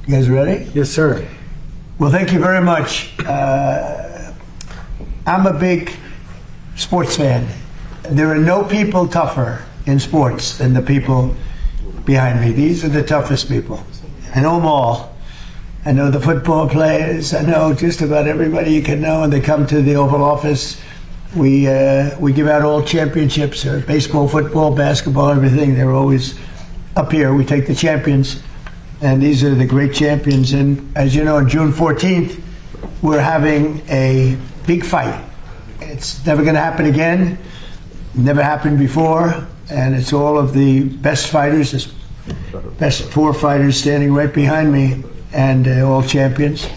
You guys ready? Yes, sir. Well, thank you very much. I'm a big sports fan. There are no people tougher in sports than the people behind me. These are the toughest people. I know them all. I know the football players. I know just about everybody you can know, and they come to the Oval Office. We give out all championships, baseball, football, basketball, everything. They're always up here. We take the champions, and these are the great champions. And as you know, on June 14th, we're having a big fight. It's never going to happen again. Never happened before, and it's all of the best fighters, the best 4 fighters standing right behind me, and all champions.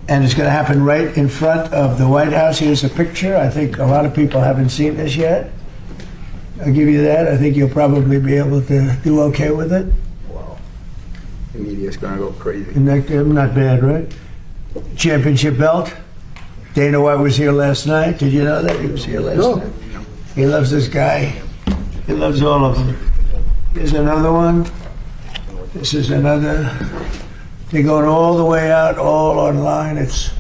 And it's going to happen right in front of the White House. Here's a picture. I think a lot of people haven't seen this yet. I'll give you that. I think you'll probably be able to do okay with it. Wow. The media's gonna go crazy. Not bad, right? Championship belt. Dana White was here last night. Did you know that? He was here last night. He loves this guy. He loves all of them. Here's another one. This is another. They're going all the way out, all online. It's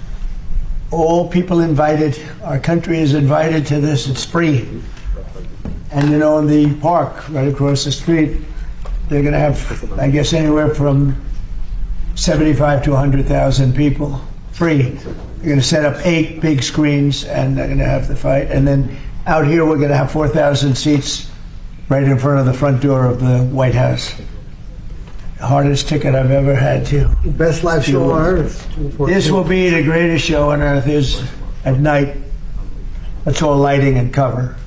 all people invited. Our country is invited to this. It's free. And you know, in the park right across the street, they're going to have, I guess, anywhere from 75 to 100,000 people. Free. They're going to set up 8 big screens, and they're going to have the fight. And then out here, we're going to have 4,000 seats right in front of the front door of the White House. Hardest ticket I've ever had, too. Best live show on earth. This will be the greatest show on earth. Is at night. That's all lighting and cover.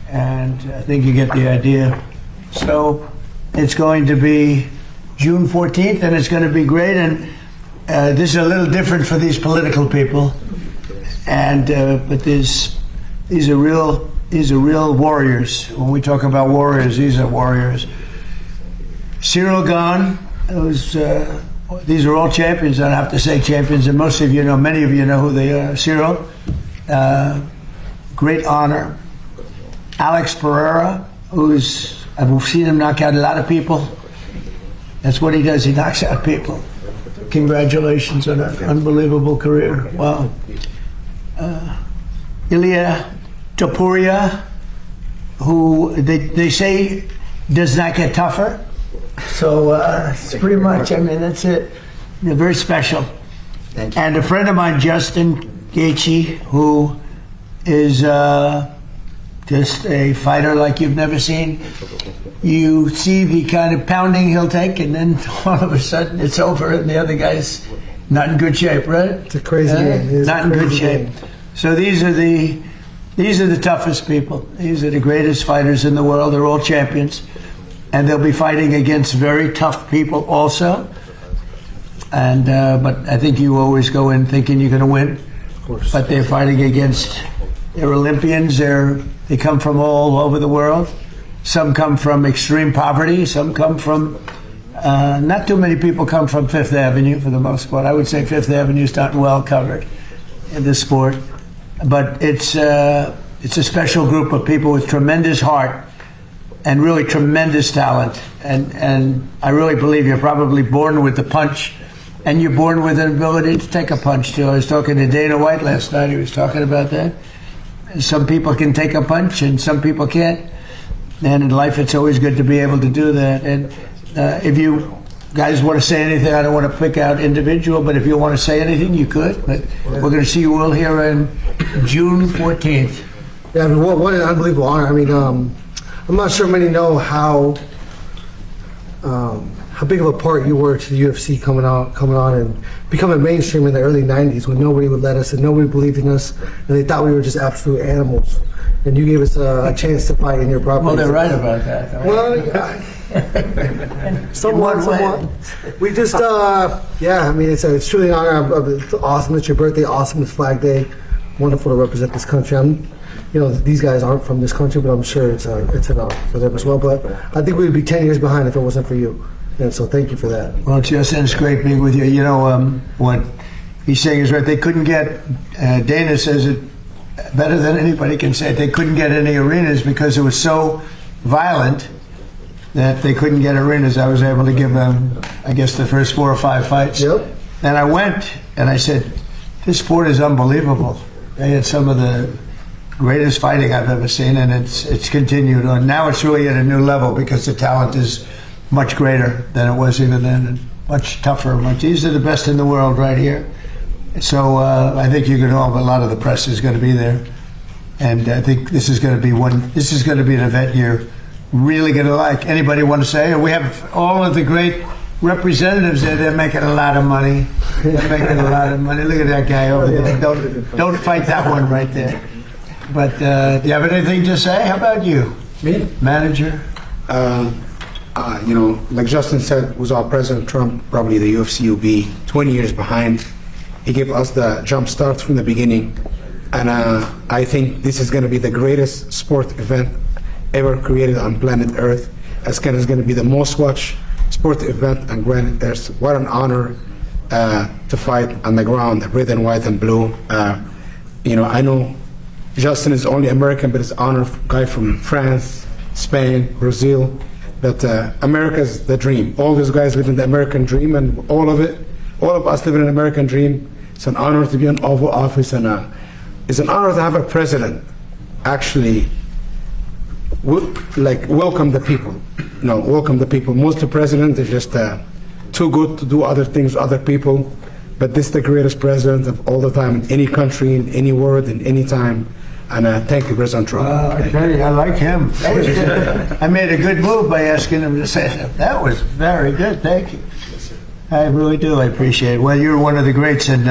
And I think you get the idea. So it's going to be June 14th, and it's going to be great. And this is a little different for these political people. And but these are real warriors. When we talk about warriors, these are warriors. Cyril Gahn, these are all champions. I don't have to say champions, and most of you know, many of you know who they are. Cyril, great honor. Alex Pereira, I've seen him knock out a lot of people. That's what he does, he knocks out people. Congratulations on an unbelievable career. Wow. Ilya Topuria, who they say does not get tougher. So it's pretty much, I mean, that's it. They're very special. Thank you. And a friend of mine, Justin Gaethje, who is just a fighter like you've never seen. You see the kind of pounding he'll take, and then all of a sudden it's over, and the other guy's not in good shape, right? It's a crazy game. Not in good shape. So these are the toughest people. These are the greatest fighters in the world. They're all champions. And they'll be fighting against very tough people also. And but I think you always go in thinking you're going to win. Of course. But they're fighting against, they're Olympians. They come from all over the world. Some come from extreme poverty. Some come from, not too many people come from Fifth Avenue for the most part. I would say Fifth Avenue is not well covered in this sport. But it's a special group of people with tremendous heart and really tremendous talent. And I really believe you're probably born with the punch, and you're born with an ability to take a punch too. I was talking to Dana White last night. He was talking about that. Some people can take a punch and some people can't. And in life, it's always good to be able to do that. And if you guys want to say anything, I don't want to pick out individual, but if you want to say anything, you could. But we're going to see you all here on June 14th. Yeah, I mean, what an unbelievable honor. I mean, I'm not sure many know how big of a part you were to the UFC coming on and becoming mainstream in the early 90s when nobody would let us and nobody believed in us and they thought we were just absolute animals. And you gave us a chance to fight in your property. Well, they're right about that, though. Well, yeah. somewhat. We just, yeah, I mean, it's truly an honor. It's awesome. It's your birthday. Awesome. It's Flag Day. Wonderful to represent this country. You know, these guys aren't from this country, but I'm sure it's an honor for them as well. But I think we would be 10 years behind if it wasn't for you. And so thank you for that. Well, Justin, it's great being with you. You know, what he's saying is right. They couldn't get, Dana says it better than anybody can say it. They couldn't get any arenas because it was so violent that they couldn't get arenas. I was able to give them, I guess, the first 4 or 5 fights. Yep. And I went and I said, this sport is unbelievable. They had some of the greatest fighting I've ever seen, and it's continued on. Now it's really at a new level because the talent is much greater than it was even then, and much tougher. These are the best in the world right here. So I think you can all, a lot of the press is going to be there. And I think this is going to be an event you're really going to like. Anybody want to say? We have all of the great representatives there. They're making a lot of money. They're making a lot of money. Look at that guy over there. Don't fight that one right there. But do you have anything to say? How about you? Me? Manager? Like Justin said, without President Trump, probably the UFC will be 20 years behind. He gave us the jump start from the beginning. And I think this is going to be the greatest sport event ever created on planet Earth. It's going to be the most watched sport event on planet Earth. What an honor to fight on the ground, red and white and blue. I know Justin is only American, but it's an honor guy from France, Spain, Brazil. But America's the dream. All those guys live in the American dream, and all of us live in an American dream. It's an honor to be in Oval Office, and it's an honor to have a president actually welcome the people. Welcome the people. Most of the president is just too good to do other things with other people. But this is the greatest president of all the time in any country, in any world, in any time. And thank you, President Trump. I like him. I made a good move by asking him to say that. That was very good. Thank you. I really do. I appreciate it. Well, you're one of the greats and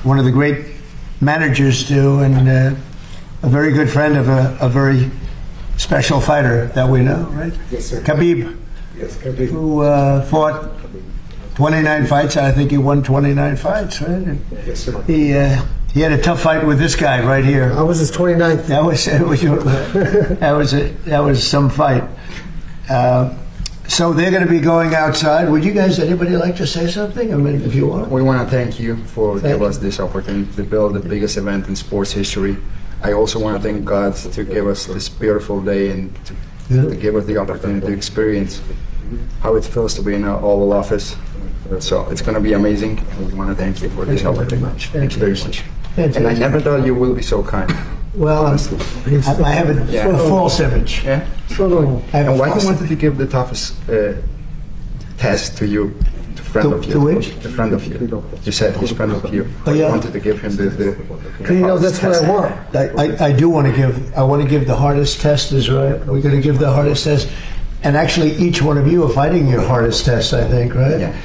one of the great managers too, and a very good friend of a very special fighter that we know, right? Yes, sir. Khabib, Yes, Khabib. who fought 29 fights. I think he won 29 fights, right? And Yes, sir. he had a tough fight with this guy right here. I was his 29th. That was some fight. So they're going to be going outside. Would you guys, anybody like to say something? I mean, if you want. We want to thank you for Thank giving us this opportunity to build the biggest event in sports history. I also want to thank God to give us this beautiful day and to give us the opportunity to experience how it feels to be in our Oval Office. So it's going to be amazing. And we want to thank you for this opportunity. Thank you very much. And I never thought you will be so kind. Well, I have a false image. Yeah. I have And a why false you wanted to give the toughest test to you, to friend of you? To which? The friend of you. You said he's friend of you. Oh, yeah. You wanted to give him the That's what I want. I do want to give. I want to give the hardest test. Is right. We're going to give the hardest test, and actually, each one of you are fighting your hardest test. I think, right? Yeah.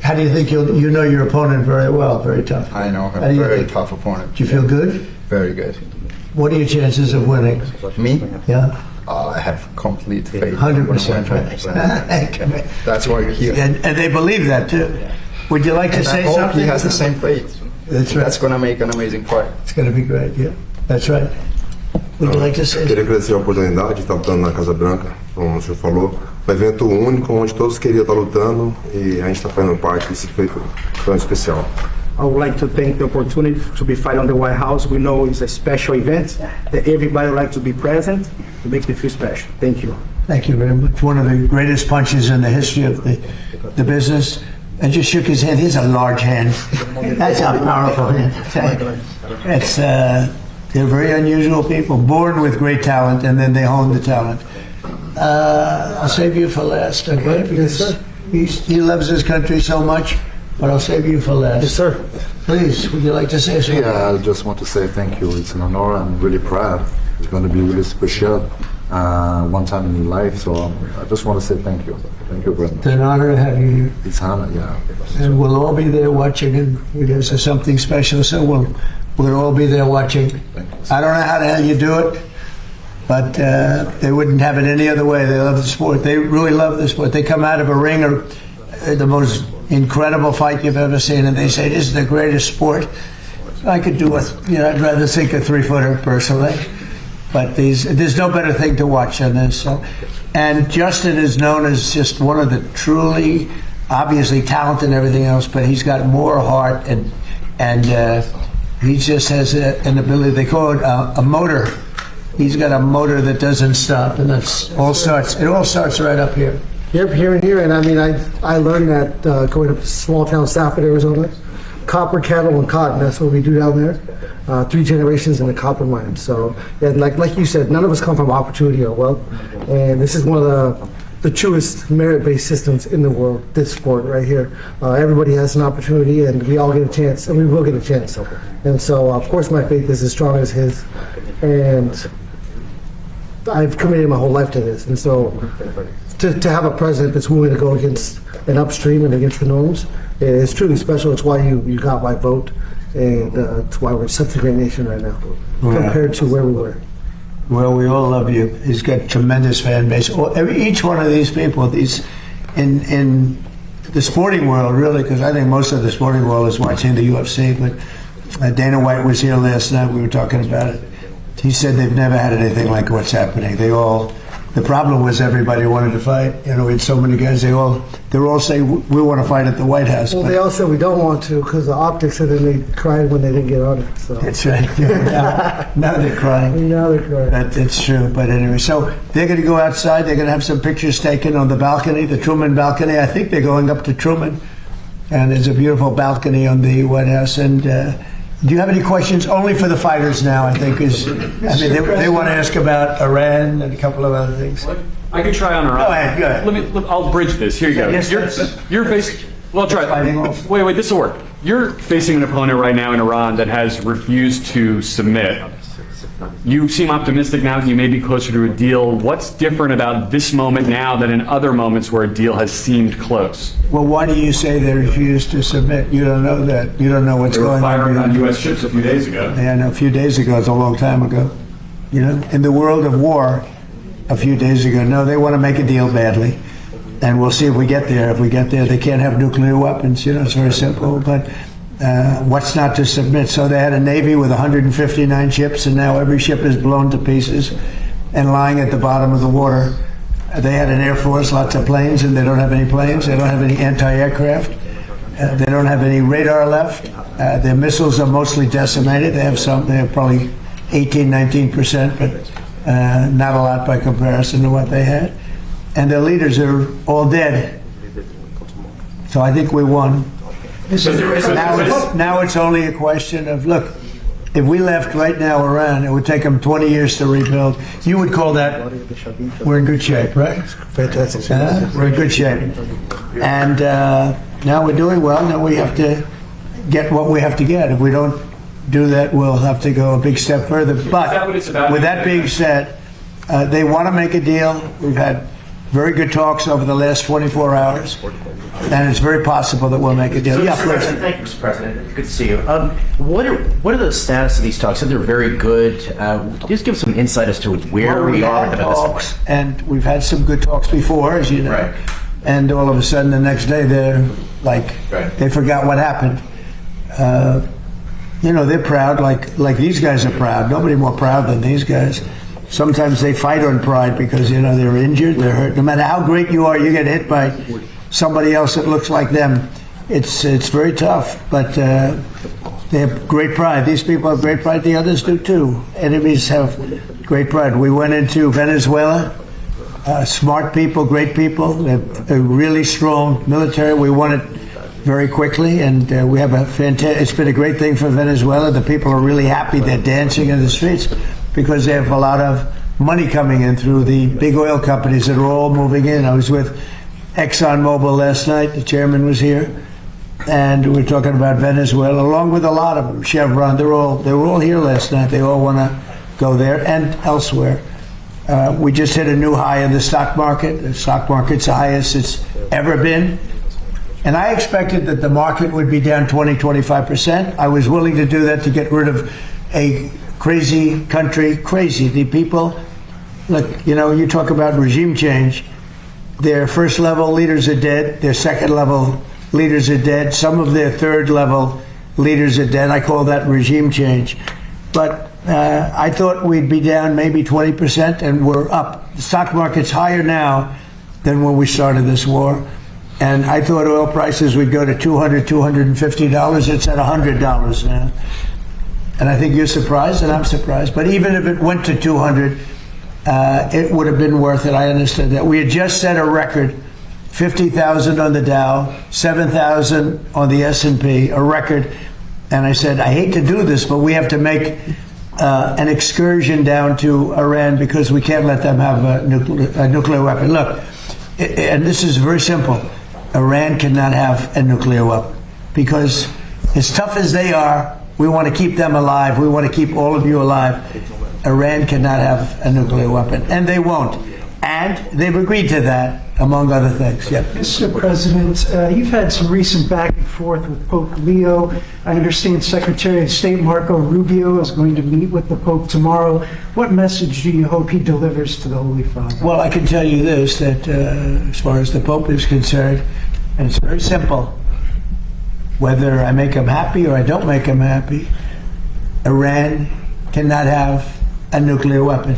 How do you think you know your opponent very well? Very tough. I know How a do you very think? tough opponent. Do you feel good? Very good. What are your chances of winning? Me? Yeah, I have complete faith. 100%. Right. That's why you're here. And they believe that too. Would you like to And I say hope something? he has the same faith. That's right. That's going to make an amazing fight. It's going to be great. Yeah, that's right. Would you like to say Queria something? agradecer a oportunidade de estar lutando na Casa Branca, como o senhor falou. Um evento único onde todos queriam estar lutando e a gente está fazendo parte desse feito tão especial. I would like to thank the opportunity to be fighting on the White House. We know it's a special event that everybody would like to be present. It makes me feel special. Thank you. Thank you very much. One of the greatest punches in the history of the business. And just shook his hand. He's a large hand. That's a powerful hand. It's they're very unusual people, born with great talent, and then they hone the talent. I'll save you for last, okay? Because he loves his country so much, but I'll save you for last. Yes, sir. Please, would you like to say something? Yeah, I just want to say thank you. It's an honor. I'm really proud. It's going to be really special one time in life. So I just want to say thank you. Thank you very much. It's an honor to have you here. It's an honor, yeah. And we'll all be there watching, and this is something special, so we'll all be there watching. I don't know how the hell you do it, but they wouldn't have it any other way. They love the sport. They really love the sport. They come out of a ring or the most incredible fight you've ever seen, and they say, this is the greatest sport. I could do I'd rather think a 3-footer personally. But there's no better thing to watch than this. So. And Justin is known as just one of the truly, obviously talented and everything else, but he's got more heart and he just has an ability. They call it a motor. He's got a motor that doesn't stop, and it all starts right up here. Yep, here and here, and I mean, I learned that going up to small town Stafford, Arizona, copper, cattle, and cotton. That's what we do down there. 3 generations in the copper mine. So, and like you said, none of us come from opportunity or wealth, and this is one of the truest merit-based systems in the world. This sport right here, everybody has an opportunity, and we all get a chance, and we will get a chance. And so, of course, my faith is as strong as his, and I've committed my whole life to this. And so, to have a president that's willing to go against an upstream and against the norms is truly special. It's why you got my vote, and it's why we're such a great nation right now compared to where we were. Well, we all love you. He's got tremendous fan base. Each one of these people, these in the sporting world, really, because I think most of the sporting world is watching the UFC. But Dana White was here last night. We were talking about it. He said they've never had anything like what's happening. The problem was everybody wanted to fight. You know, we had so many guys. They're all saying we want to fight at the White House. Well, but they all said we don't want to because the optics, and then they cried when they didn't get on it. So that's right. Now they're crying. now they're crying. That's true. But anyway, so they're going to go outside. They're going to have some pictures taken on the balcony, the Truman balcony. I think they're going up to Truman, and there's a beautiful balcony on the White House. And do you have any questions? Only for the fighters now, I think. They want to ask about Iran and a couple of other things. I can try on Iran. Go ahead. I'll bridge this. Here you go. Yes, You're facing. Well, I'll try. Fighting off. Wait. This will work. You're facing an opponent right now in Iran that has refused to submit. You seem optimistic now that you may be closer to a deal. What's different about this moment now than in other moments where a deal has seemed close? Well, why do you say they refused to submit? You don't know that. You don't know what's They were going firing on. on U.S. ships a few days ago. And a few days ago, it's a long time ago. You know, in the world of war, a few days ago, no, they want to make a deal badly. And we'll see if we get there. If we get there, they can't have nuclear weapons. You know, it's very simple. But what's not to submit? So they had a Navy with 159 ships, and now every ship is blown to pieces and lying at the bottom of the water. They had an Air Force, lots of planes, and they don't have any planes. They don't have any anti-aircraft. They don't have any radar left. Their missiles are mostly decimated. They have some. They have probably 18, 19%, but not a lot by comparison to what they had. And their leaders are all dead. So I think we won. Now it's only a question of, look, if we left right now Iran, it would take them 20 years to rebuild. You would call that, we're in good shape, right? Fantastic. We're in good shape. And now we're doing well. Now we have to get what we have to get. If we don't do that, we'll have to go a big step further. But that what it's about? with that being said, they want to make a deal. We've had very good talks over the last 24 hours, and it's very possible that we'll make a deal. So, Yeah, Mr. please. President, thank you, Mr. President. Good to see you. What are the status of these talks? Said they're very good. Just give some insight as to where Well, we are had at this talks, point. and we've had some good talks before, as you know. Right. And all of a sudden, the next day, they're like, Right. they forgot what happened. You know, they're proud, like these guys are proud. Nobody more proud than these guys. Sometimes they fight on pride because, you know, they're injured, they're hurt. No matter how great you are, you get hit by somebody else that looks like them. It's very tough, but they have great pride. These people have great pride. The others do too. Enemies have great pride. We went into Venezuela. Smart people, great people. They have a really strong military. We won it very quickly, and we have a fantastic. It's been a great thing for Venezuela. The people are really happy. They're dancing in the streets because they have a lot of money coming in through the big oil companies that are all moving in. I was with ExxonMobil last night. The chairman was here, and we were talking about Venezuela, along with a lot of them. Chevron. They were all here last night. They all want to go there and elsewhere. We just hit a new high in the stock market. The stock market's the highest it's ever been. And I expected that the market would be down 20-25%. I was willing to do that to get rid of a crazy country. Crazy. The people, look, you know, you talk about regime change. Their first level leaders are dead. Their second level leaders are dead. Some of their third level leaders are dead. I call that regime change. But I thought we'd be down maybe 20%, and we're up. The stock market's higher now than when we started this war. And I thought oil prices would go to $200, $250. It's at $100 now. And I think you're surprised, and I'm surprised. But even if it went to 200, it would have been worth it. I understood that. We had just set a record, 50,000 on the Dow, 7,000 on the S&P, a record. And I said, I hate to do this, but we have to make an excursion down to Iran because we can't let them have a nuclear weapon. Look, and this is very simple. Iran cannot have a nuclear weapon because as tough as they are, we want to keep them alive. We want to keep all of you alive. Iran cannot have a nuclear weapon, and they won't. And they've agreed to that, among other things. Yeah. Mr. President, you've had some recent back and forth with Pope Leo. I understand Secretary of State Marco Rubio is going to meet with the Pope tomorrow. What message do you hope he delivers to the Holy Father? Well, I can tell you this, that as far as the Pope is concerned, and it's very simple, whether I make him happy or I don't make him happy, Iran cannot have a nuclear weapon.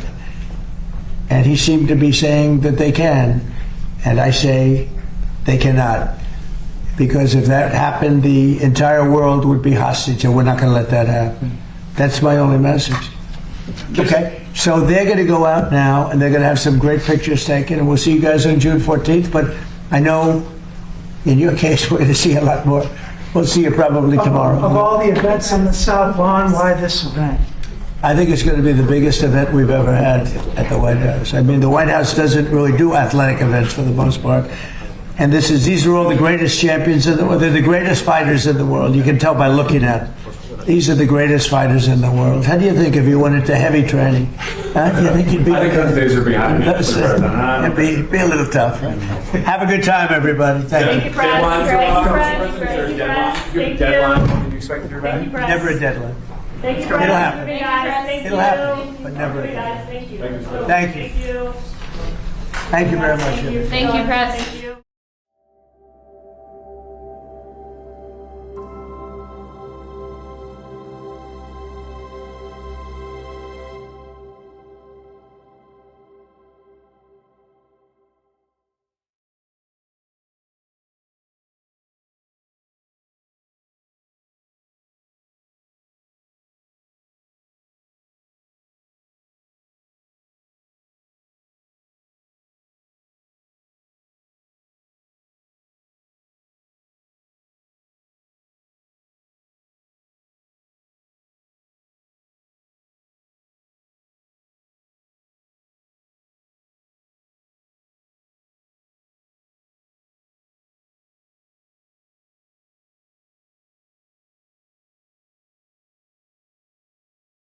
And he seemed to be saying that they can. And I say they cannot. Because if that happened, the entire world would be hostage, and we're not going to let that happen. That's my only message. Okay? So they're going to go out now, and they're going to have some great pictures taken, and we'll see you guys on June 14th. But I know in your case, we're going to see a lot more. We'll see you probably tomorrow. Of all the events on the South Lawn, why this event? I think it's going to be the biggest event we've ever had at the White House. I mean, the White House doesn't really do athletic events for the most part. And these are all the greatest champions in the world. They're the greatest fighters in the world. You can tell by looking at them. These are the greatest fighters in the world. How do you think if you went into heavy training? Huh? You think you'd be? I think those days are behind me. It'd be a little tough. Right? Have a good time, everybody. Thank you. Deadline, can you expect it to be ready? Never a deadline. Thank you, It'll happen. Thank It'll happen, but never a deadline. Thank you. Thank you. Thank you very much. Thank you, Press.